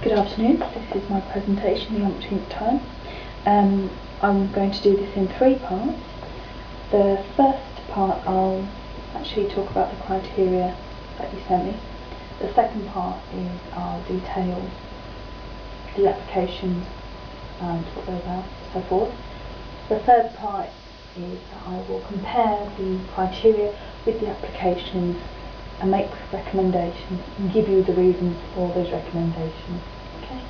Good afternoon, this is my presentation, the umpteenth time. I'm going to do this in 3 parts. The first part I'll actually talk about the criteria that you sent me. The second part is I'll detail the applications and what those are, so forth. The third part is that I will compare the criteria with the applications and make recommendations and give you the reasons for those recommendations. Okay.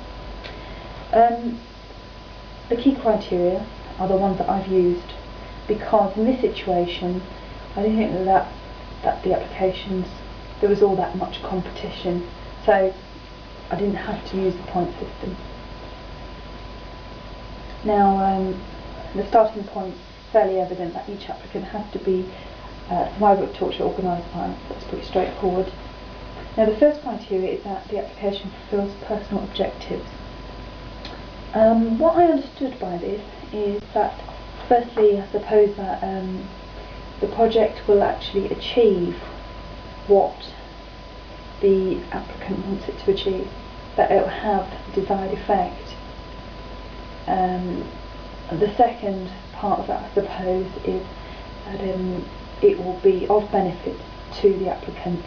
The key criteria are the ones that I've used because in this situation I didn't think that the applications, there was all that much competition, so I didn't have to use the point system. Now the starting point is fairly evident that each applicant has to be survivor of torture, organised violence. That's pretty straightforward. Now the first criteria is that the application fulfills personal objectives. What I understood by this is that firstly I suppose that the project will actually achieve what the applicant wants it to achieve, that it will have the desired effect. The second part of that I suppose is that it will be of benefit to the applicant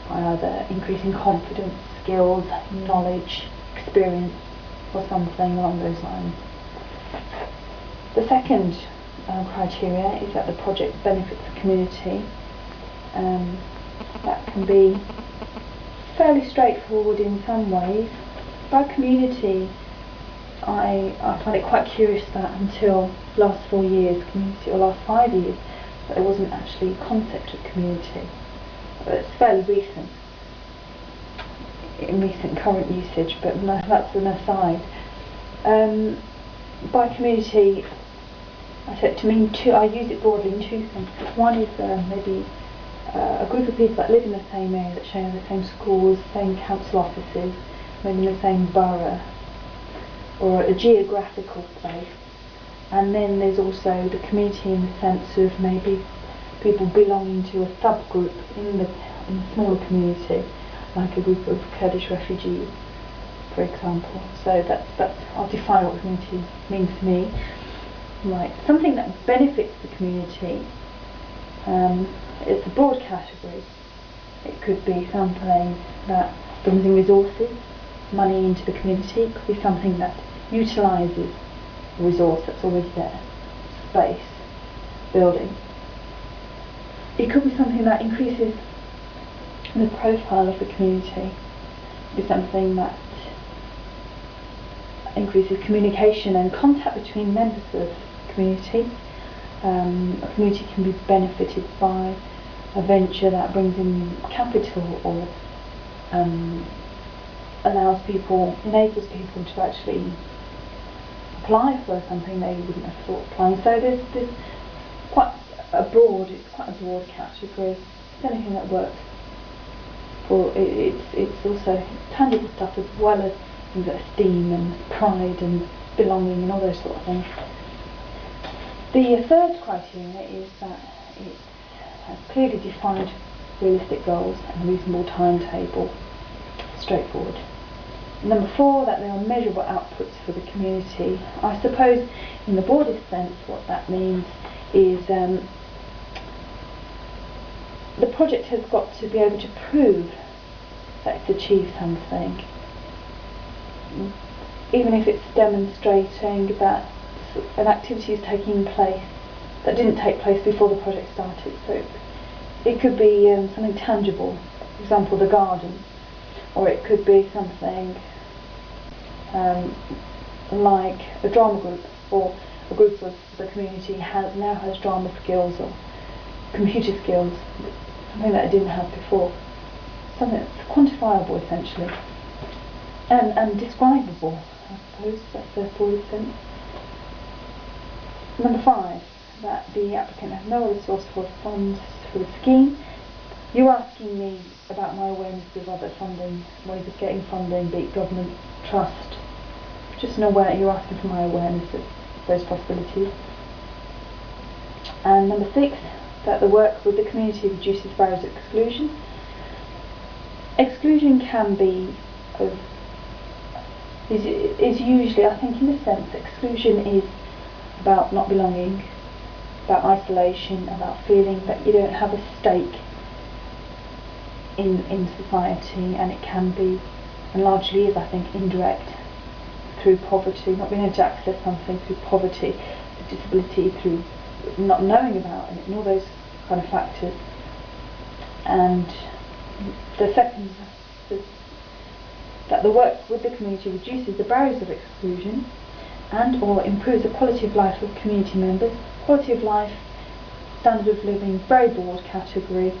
by either increasing confidence, skills, knowledge, experience, or something along those lines. The second criteria is that the project benefits the community. That can be fairly straightforward in some ways. By community, I find it quite curious that until last 4 years, community, or last 5 years, that there wasn't actually a concept of community. But it's fairly recent, in recent current usage, but no, that's an aside. By community, I said to mean two. I use it broadly in 2 senses. One is maybe a group of people that live in the same area, that share the same schools, same council offices, maybe in the same borough, or a geographical place. And then there's also the community in the sense of maybe people belonging to a subgroup in a smaller community, like a group of Kurdish refugees, for example. So that's I'll define what community means to me. Right, something that benefits the community. It's a broad category. It could be something that brings in resources, money into the community. It could be something that utilises a resource that's already there, space, building. It could be something that increases the profile of the community. It could be something that increases communication and contact between members of the community. A community can be benefited by a venture that brings in capital or enables people to actually apply for something they wouldn't have thought of applying. So there's quite a broad category. It's anything that works. It's also tangible stuff as well as things like esteem and pride and belonging and all those sort of things. The third criteria is that it has clearly defined realistic goals and a reasonable timetable. Straightforward. Number 4, that there are measurable outputs for the community. I suppose in the broadest sense what that means is the project has got to be able to prove that it's achieved something, even if it's demonstrating that an activity is taking place that didn't take place before the project started. So it could be something tangible, for example the garden, or it could be something like a drama group, or a group of the community now has drama skills or computer skills, something that it didn't have before. Something that's quantifiable essentially, and describable, I suppose, that's the broadest sense. Number 5, that the applicant has no other source for funds for the scheme. You're asking me about my awareness of other funding, ways of getting funding, be it government, trust. Just you're asking for my awareness of those possibilities. And number 6, that the work with the community reduces barriers of exclusion. Exclusion can be of is usually, I think in a sense, exclusion is about not belonging, about isolation, about feeling that you don't have a stake in society, and it can be, and largely is, I think, indirect, through poverty, not being able to access something, through poverty, through disability, through not knowing about it, and all those kind of factors. And the second is that the work with the community reduces the barriers of exclusion and or improves the quality of life of community members. Quality of life, standard of living, very broad category,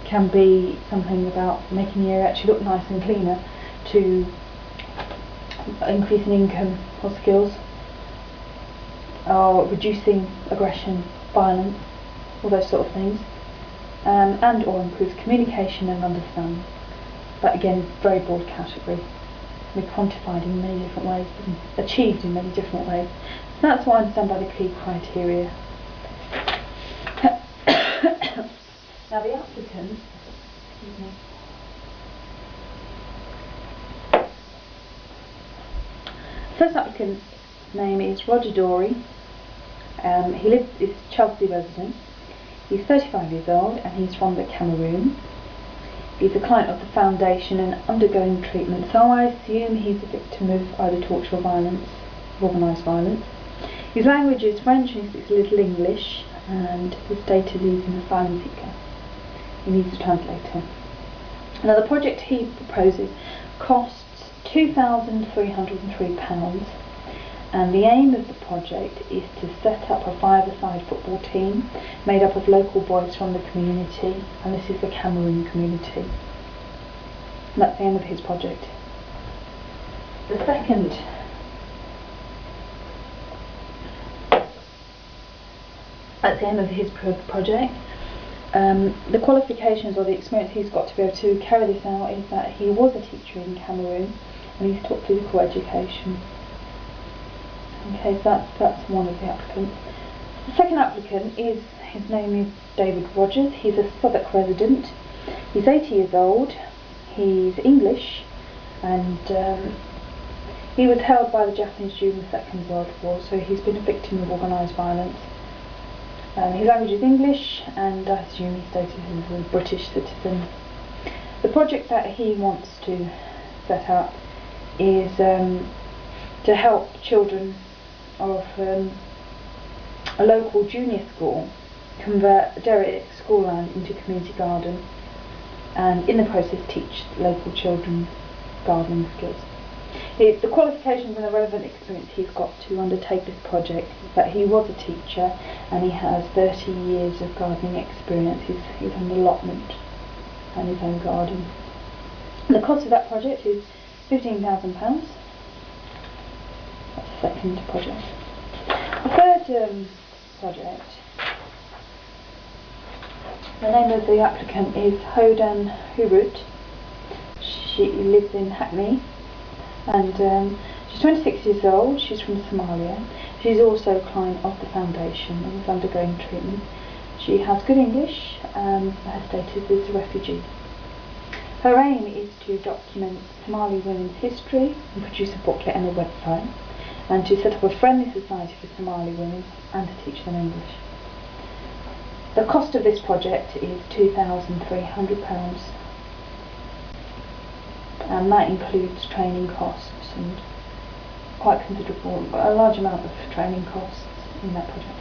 can be something about making the area actually look nice and cleaner, to increasing income or skills, or reducing aggression, violence, all those sort of things, and or improves communication and understanding. But again, it's a very broad category, can be quantified in many different ways, and achieved in many different ways. So that's what I understand by the key criteria. Now the applicant, first applicant's name is Roger Dory. Is Chelsea resident. He's 35 years old and he's from the Cameroon. He's a client of the foundation and undergoing treatment, so I assume he's a victim of either torture or violence, organised violence. His language is French and he speaks a little English, and his status is an asylum seeker. He needs a translator. Now the project he proposes costs £2,303, and the aim of the project is to set up a five-a-side football team made up of local boys from the community, and this is the Cameroon community. And that's the aim of his project. That's the aim of his project. The qualifications or the experience he's got to be able to carry this out is that he was a teacher in Cameroon and he's taught physical education. Okay, so that's one of the applicants. The second applicant his name is David Rogers. He's a Southwark resident. He's 80 years old. He's English, and he was held by the Japanese during the Second World War, so he's been a victim of organised violence. His language is English, and I assume his status is a British citizen. The project that he wants to set up is to help children of a local junior school convert derelict school land into community garden, and in the process teach local children gardening skills. The qualifications and the relevant experience he's got to undertake this project is that he was a teacher and he has 30 years of gardening experience. He's an allotment and his own garden. And the cost of that project is £15,000. That's the second project. The third project, the name of the applicant is Hodan Hurut. She lives in Hackney, and she's 26 years old. She's from Somalia. She's also a client of the foundation and is undergoing treatment. She has good English and her status is a refugee. Her aim is to document Somali women's history and produce a booklet and a website, and to set up a friendly society for Somali women and to teach them English. The cost of this project is £2,300, and that includes training costs and quite considerable, a large amount of training costs in that project.